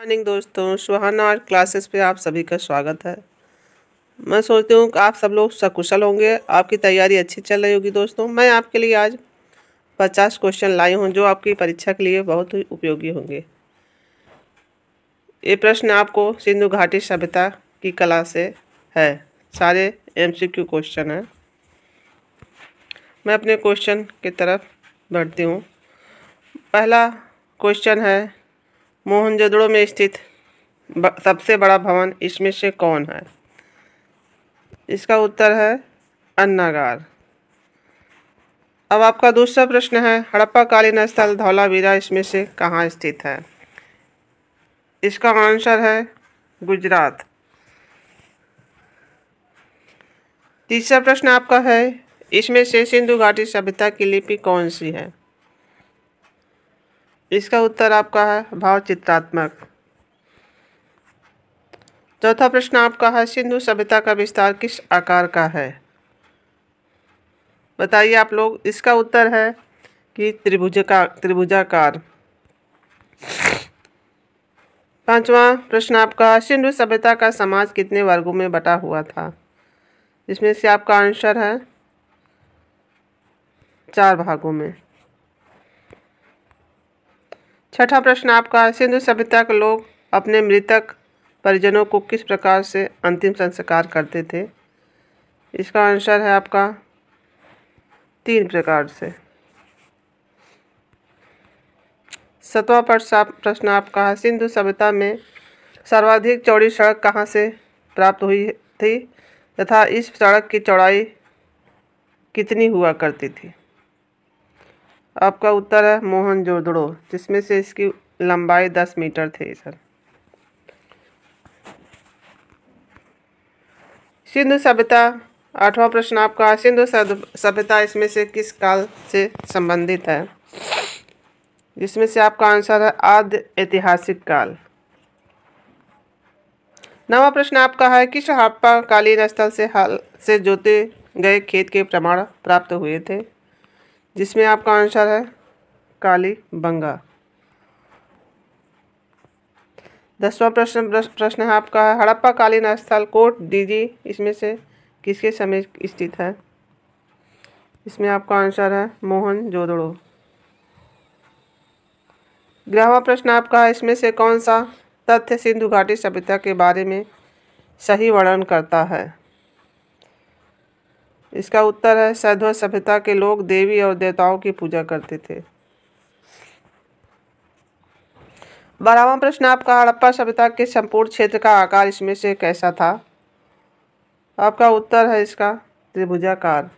Morning दोस्तों, सुहाना art classes पे आप सभी का स्वागत है। मैं सोचती हूँ कि आप सब लोग सकुशल होंगे, आपकी तैयारी अच्छी चल रही होगी। दोस्तों, मैं आपके लिए आज 50 क्वेश्चन लाई हूँ जो आपकी परीक्षा के लिए बहुत ही उपयोगी होंगे। ये प्रश्न आपको सिंधु घाटी सभ्यता की कला से है। सारे MCQ क्वेश्चन हैं। मैं अपने क्वेश्चन की तरफ बढ़ती हूँ। पहला क्वेश्चन है, मोहनजोदड़ो में स्थित सबसे बड़ा भवन इसमें से कौन है? इसका उत्तर है अन्नागार। अब आपका दूसरा प्रश्न है, हड़प्पा स्थल धौलावीरा इसमें से कहाँ स्थित है? इसका आंसर है गुजरात। तीसरा प्रश्न आपका है, इसमें से सिंधु घाटी सभ्यता की लिपि कौन सी है? इसका उत्तर आपका है भावचित्रात्मक। चौथा प्रश्न आपका है, सिंधु सभ्यता का विस्तार किस आकार का है? बताइए आप लोग। इसका उत्तर है कि त्रिभुजाकार। पांचवा प्रश्न आपका, सिंधु सभ्यता का समाज कितने वर्गों में बटा हुआ था? इसमें से आपका आंसर है 4 भागों में। छठा प्रश्न आपका, सिंधु सभ्यता के लोग अपने मृतक परिजनों को किस प्रकार से अंतिम संस्कार करते थे? इसका आंसर है आपका 3 प्रकार से। सातवां प्रश्न आपका है, सिंधु सभ्यता में सर्वाधिक चौड़ी सड़क कहाँ से प्राप्त हुई थी तथा इस सड़क की चौड़ाई कितनी हुआ करती थी? आपका उत्तर है मोहनजोदड़ो, जिसमें से इसकी लंबाई 10 मीटर थी सर। सिंधु सभ्यता, आठवां प्रश्न आपका, सिंधु सभ्यता इसमें से किस काल से संबंधित है? जिसमें से आपका आंसर है आद्य ऐतिहासिक काल। नवा प्रश्न आपका है, किस हड़प्पा कालीन स्थल से हल से जोते गए खेत के प्रमाण प्राप्त हुए थे? जिसमें आपका आंसर है कालीबंगा। 10वां प्रश्न है आपका है, हड़प्पा कालीन स्थल कोट डीजी इसमें से किसके समय स्थित है? इसमें आपका आंसर है मोहनजोदड़ो। 11वां प्रश्न आपका है, इसमें से कौन सा तथ्य सिंधु घाटी सभ्यता के बारे में सही वर्णन करता है? इसका उत्तर है सैंधव सभ्यता के लोग देवी और देवताओं की पूजा करते थे। 12वां प्रश्न आपका, हड़प्पा सभ्यता के संपूर्ण क्षेत्र का आकार इसमें से कैसा था? आपका उत्तर है इसका त्रिभुजाकार।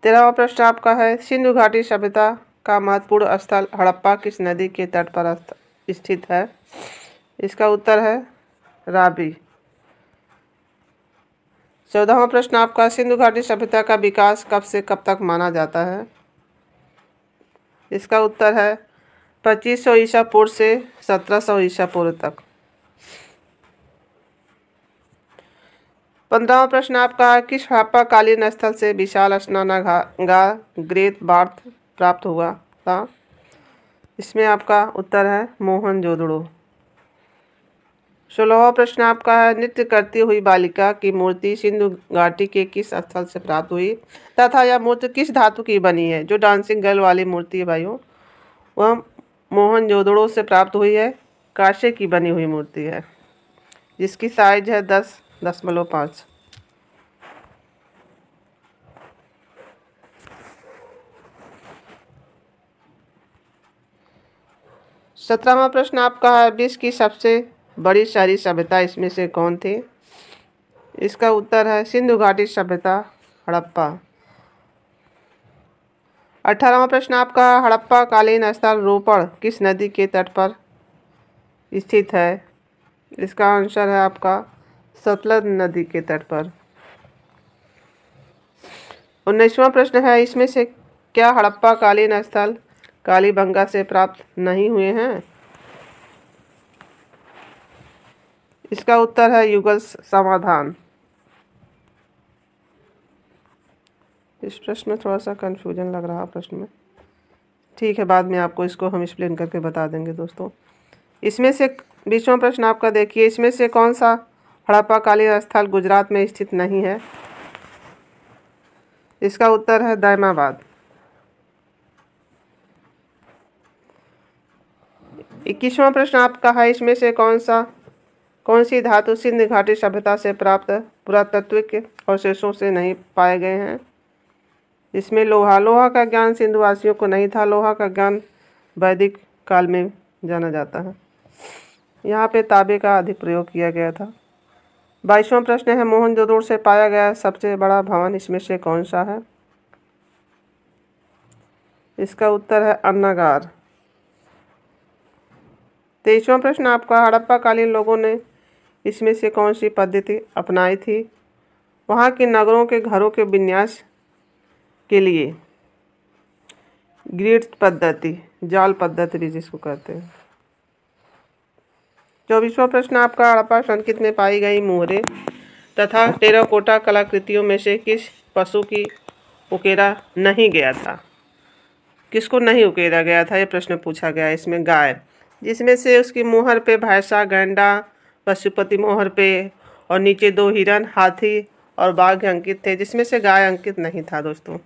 13वां प्रश्न आपका है, सिंधु घाटी सभ्यता का महत्वपूर्ण स्थल हड़प्पा किस नदी के तट पर स्थित है? इसका उत्तर है रावी। 14वां प्रश्न आपका, सिंधु घाटी सभ्यता का विकास कब से कब तक माना जाता है? इसका उत्तर है 2500 ईसा पूर्व से 1700 ईसा पूर्व तक। 15वां प्रश्न आपका, किस हड़प्पा कालीन स्थल से विशाल स्नानागार ग्रेट बार्थ प्राप्त हुआ था? इसमें आपका उत्तर है मोहनजोदड़ो। 16वां प्रश्न आपका है, नृत्य करती हुई बालिका की मूर्ति सिंधु घाटी के किस स्थल से प्राप्त हुई तथा यह मूर्ति किस धातु की बनी है? जो डांसिंग गर्ल वाली मूर्ति है भाइयों, वह मोहनजोदड़ो से प्राप्त हुई है, कांसे की बनी हुई मूर्ति है, जिसकी साइज है 10.5। 17वां प्रश्न आपका है, विश्व की सबसे बड़ी शहरी सभ्यता इसमें से कौन थी? इसका उत्तर है सिंधु घाटी सभ्यता हड़प्पा। 18वां प्रश्न आपका, हड़प्पा कालीन स्थल रोपड़ किस नदी के तट पर स्थित है? इसका आंसर है आपका सतलज नदी के तट पर। 19वां प्रश्न है, इसमें से क्या हड़प्पा कालीन स्थल कालीबंगा से प्राप्त नहीं हुए हैं? इसका उत्तर है युगल समाधान। इस प्रश्न में थोड़ा सा कंफ्यूजन लग रहा है प्रश्न में। ठीक है, बाद में आपको इसको हम एक्सप्लेन करके बता देंगे दोस्तों। इसमें से 20वां प्रश्न आपका देखिए, इसमें से कौन सा हड़प्पा कालीन स्थल गुजरात में स्थित नहीं है? इसका उत्तर है दैमाबाद। 21वां प्रश्न आपका है, इसमें से कौन सी धातु सिंध घाटी सभ्यता से प्राप्त पुरातात्विक अवशेषों से नहीं पाए गए हैं? इसमें लोहा का ज्ञान सिंधुवासियों को नहीं था। लोहा का ज्ञान वैदिक काल में जाना जाता है। यहाँ पे तांबे का अधिक प्रयोग किया गया था। 22वां प्रश्न है, मोहनजोदड़ो से पाया गया सबसे बड़ा भवन इसमें से कौन सा है? इसका उत्तर है अन्नागार। 23वां प्रश्न आपका, हड़प्पा कालीन लोगों ने इसमें से कौन सी पद्धति अपनाई थी? वहाँ के नगरों के घरों के विन्यास के लिए ग्रिड पद्धति, जाल पद्धति भी जिसको कहते हैं। 24वां प्रश्न आपका, हड़प्पा संस्कृति में पाई गई मोहरें तथा टेराकोटा कलाकृतियों में से किस पशु की उकेरा नहीं गया था? किसको नहीं उकेरा गया था, ये प्रश्न पूछा गया है। इसमें गाय, जिसमें से उसकी मुहर पे भैंसा, गैंडा, पशुपति मोहर पे और नीचे 2 हिरन, हाथी और बाघ अंकित थे, जिसमें से गाय अंकित नहीं था दोस्तों।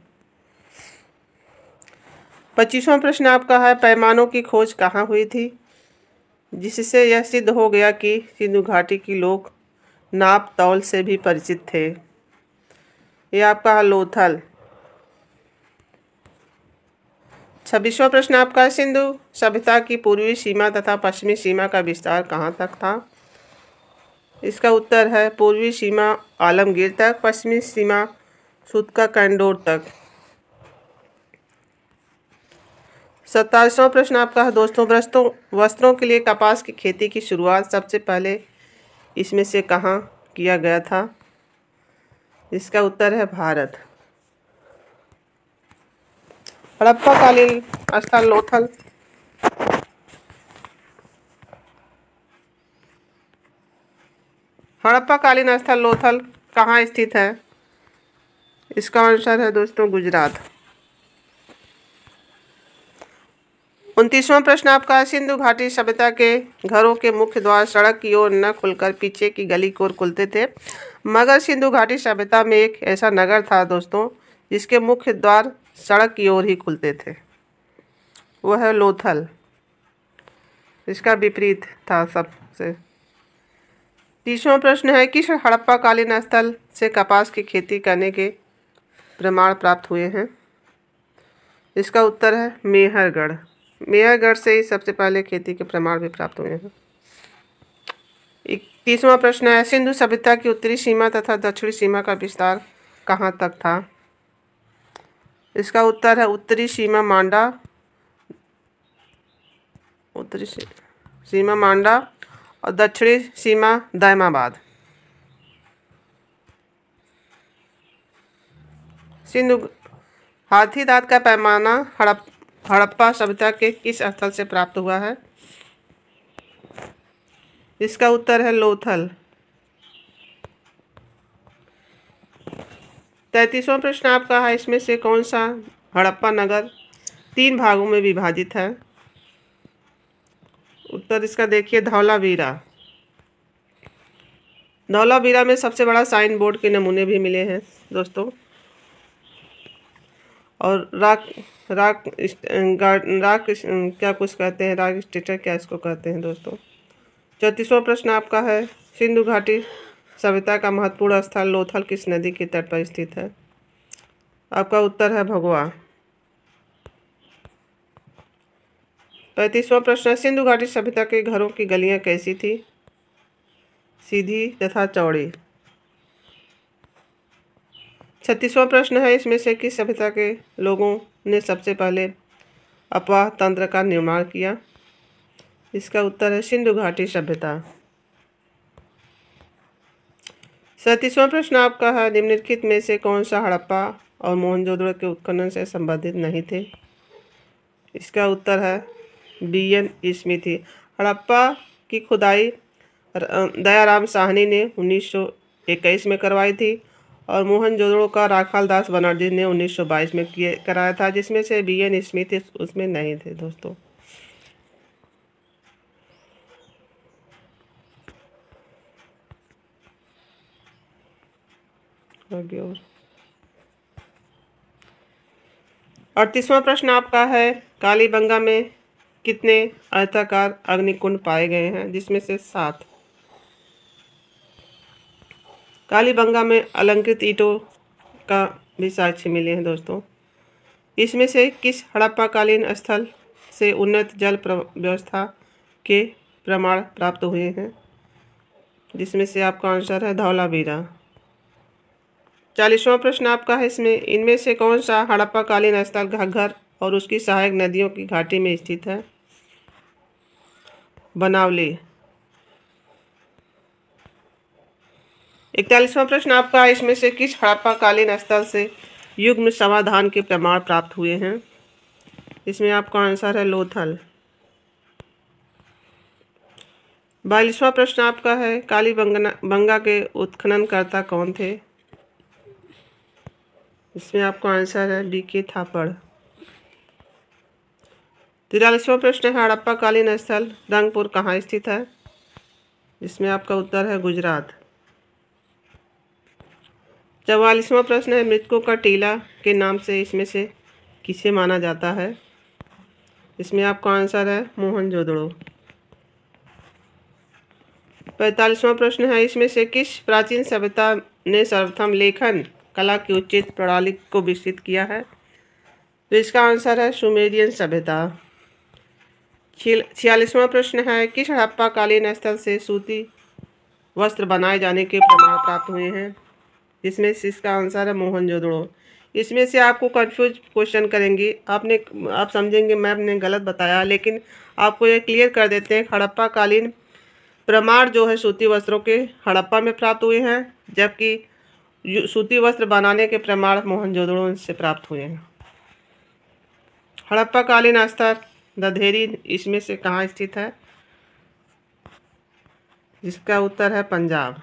25वां प्रश्न आपका है, पैमानों की खोज कहाँ हुई थी जिससे यह सिद्ध हो गया कि सिंधु घाटी के लोग नाप तौल से भी परिचित थे? ये आपका है लोथल। 26वां प्रश्न आपका है, सिंधु सभ्यता की पूर्वी सीमा तथा पश्चिमी सीमा का विस्तार कहाँ तक था? इसका उत्तर है पूर्वी सीमा आलमगीर तक, पश्चिमी सीमा सूतका कैंडोर तक। 27वां प्रश्न आपका है दोस्तों, वस्त्रों के लिए कपास की खेती की शुरुआत सबसे पहले इसमें से कहाँ किया गया था? इसका उत्तर है भारत। हड़प्पा कालीन स्थल लोथल हड़प्पा कालीन स्थल लोथल कहाँ स्थित है? इसका आंसर है दोस्तों गुजरात। 29वां प्रश्न आपका, सिंधु घाटी सभ्यता के घरों के मुख्य द्वार सड़क की ओर न खुलकर पीछे की गली की ओर खुलते थे, मगर सिंधु घाटी सभ्यता में एक ऐसा नगर था दोस्तों जिसके मुख्य द्वार सड़क की ओर ही खुलते थे, वह है लोथल। इसका विपरीत था सबसे। 30वां प्रश्न है, किस हड़प्पा कालीन स्थल से कपास की खेती करने के प्रमाण प्राप्त हुए हैं? इसका उत्तर है मेहरगढ़। मेहरगढ़ से ही सबसे पहले खेती के प्रमाण भी प्राप्त हुए हैं। 31वां प्रश्न है, सिंधु सभ्यता की उत्तरी सीमा तथा दक्षिणी सीमा का विस्तार कहाँ तक था? इसका उत्तर है उत्तरी सीमा मांडा और दक्षिणी सीमा दैमाबाद। सिंधु हाथी दांत का पैमाना हड़प्पा सभ्यता के किस स्थल से प्राप्त हुआ है? इसका उत्तर है लोथल। 33वां प्रश्न आपका है, इसमें से कौन सा हड़प्पा नगर 3 भागों में विभाजित है? उत्तर इसका देखिए धौलावीरा। धौलावीरा में सबसे बड़ा साइन बोर्ड के नमूने भी मिले हैं दोस्तों, और राक क्या कुछ कहते हैं, राक स्टेटर क्या इसको कहते हैं दोस्तों। 34वां प्रश्न आपका है, सिंधु घाटी सभ्यता का महत्वपूर्ण स्थल लोथल किस नदी के तट पर स्थित है? आपका उत्तर है भगवा। 35वां प्रश्न, सिंधु घाटी सभ्यता के घरों की गलियां कैसी थी? सीधी तथा चौड़ी। 36वां प्रश्न है, इसमें से किस सभ्यता के लोगों ने सबसे पहले अपवाह तंत्र का निर्माण किया? इसका उत्तर है सिंधु घाटी सभ्यता। 37वां प्रश्न आपका है, निम्नलिखित में से कौन सा हड़प्पा और मोहनजोदड़ो के उत्खनन से संबंधित नहीं थे? इसका उत्तर है BN स्मिथ। हड़प्पा की खुदाई दयाराम साहनी ने 1921 में करवाई थी और मोहनजोदड़ो का राखाल दास बनर्जी ने 1922 में कराया था, जिसमें से BN स्मिथ उसमें नहीं थे दोस्तों। आगे और 38वां प्रश्न आपका है, कालीबंगा में कितने आयताकार अग्निकुंड पाए गए हैं, जिसमें से 7। कालीबंगा में अलंकृत ईंटों का भी साक्ष्य मिले हैं दोस्तों। इसमें से किस हड़प्पाकालीन स्थल से उन्नत जल व्यवस्था के प्रमाण प्राप्त हुए हैं, जिसमें से आपका आंसर है धौलावीरा। 40वां प्रश्न आपका है, इनमें से कौन सा हड़प्पाकालीन स्थल घग्गर और उसकी सहायक नदियों की घाटी में स्थित है? बनावली। 41वां प्रश्न आपका है, इसमें से किस हड़प्पाकालीन स्थल से युग्म समाधान के प्रमाण प्राप्त हुए हैं? इसमें आपका आंसर है लोथल। 42वां प्रश्न आपका है, कालीबंगा के उत्खननकर्ता कौन थे? इसमें आपका आंसर है DK थापड़। 43वां प्रश्न है, हड़प्पाकालीन स्थल रंगपुर कहाँ स्थित है? इसमें आपका उत्तर है गुजरात। 44वां प्रश्न है, मृतकों का टीला के नाम से इसमें से किसे माना जाता है? इसमें आपका आंसर है मोहनजोदड़ो। 45वां प्रश्न है, इसमें से किस प्राचीन सभ्यता ने सर्वप्रथम लेखन कला की उचित प्रणाली को विकसित किया है? तो इसका आंसर है सुमेरियन सभ्यता। 46वां प्रश्न है, किस हड़प्पाकालीन स्थल से सूती वस्त्र बनाए जाने के प्रमाण प्राप्त हुए हैं? इसमें से इसका आंसर है मोहनजोदड़ो। इसमें से आपको कंफ्यूज क्वेश्चन करेंगे, आप समझेंगे मैम गलत बताया, लेकिन आपको ये क्लियर कर देते हैं। हड़प्पाकालीन प्रमाण जो है सूती वस्त्रों के हड़प्पा में प्राप्त हुए हैं, जबकि सूती वस्त्र बनाने के प्रमाण मोहनजोदड़ो से प्राप्त हुए हैं। हड़प्पाकालीन स्थल दधेरी इसमें से कहाँ स्थित है? जिसका उत्तर है पंजाब।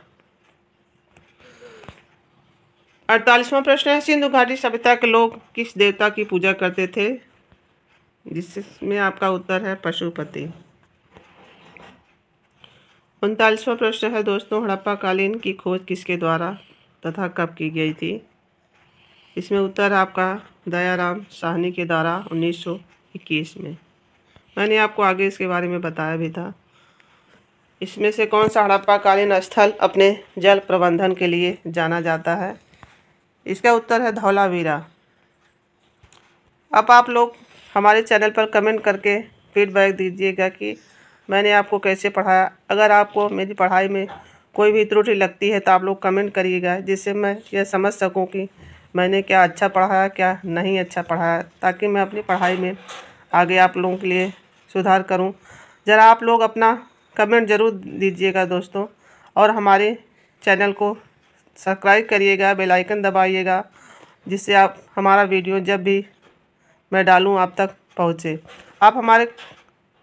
48वां प्रश्न है, सिंधु घाटी सभ्यता के लोग किस देवता की पूजा करते थे? जिसमें आपका उत्तर है पशुपति। 39वां प्रश्न है दोस्तों, हड़प्पाकालीन की खोज किसके द्वारा तथा कब की गई थी? इसमें उत्तर आपका दयाराम साहनी के द्वारा 1921 में। मैंने आपको आगे इसके बारे में बताया भी था। इसमें से कौन सा हड़प्पाकालीन स्थल अपने जल प्रबंधन के लिए जाना जाता है? इसका उत्तर है धौलावीरा। अब आप लोग हमारे चैनल पर कमेंट करके फीडबैक दीजिएगा कि मैंने आपको कैसे पढ़ाया। अगर आपको मेरी पढ़ाई में कोई भी त्रुटि लगती है तो आप लोग कमेंट करिएगा, जिससे मैं यह समझ सकूं कि मैंने क्या अच्छा पढ़ाया क्या नहीं अच्छा पढ़ाया, ताकि मैं अपनी पढ़ाई में आगे आप लोगों के लिए सुधार करूं। ज़रा आप लोग अपना कमेंट ज़रूर दीजिएगा दोस्तों, और हमारे चैनल को सब्सक्राइब करिएगा, बेल आइकन दबाइएगा, जिससे आप हमारा वीडियो जब भी मैं डालूं आप तक पहुंचे। आप हमारे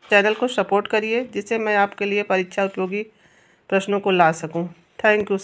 चैनल को सपोर्ट करिए, जिससे मैं आपके लिए परीक्षा उपयोगी प्रश्नों को ला सकूं। Thank you.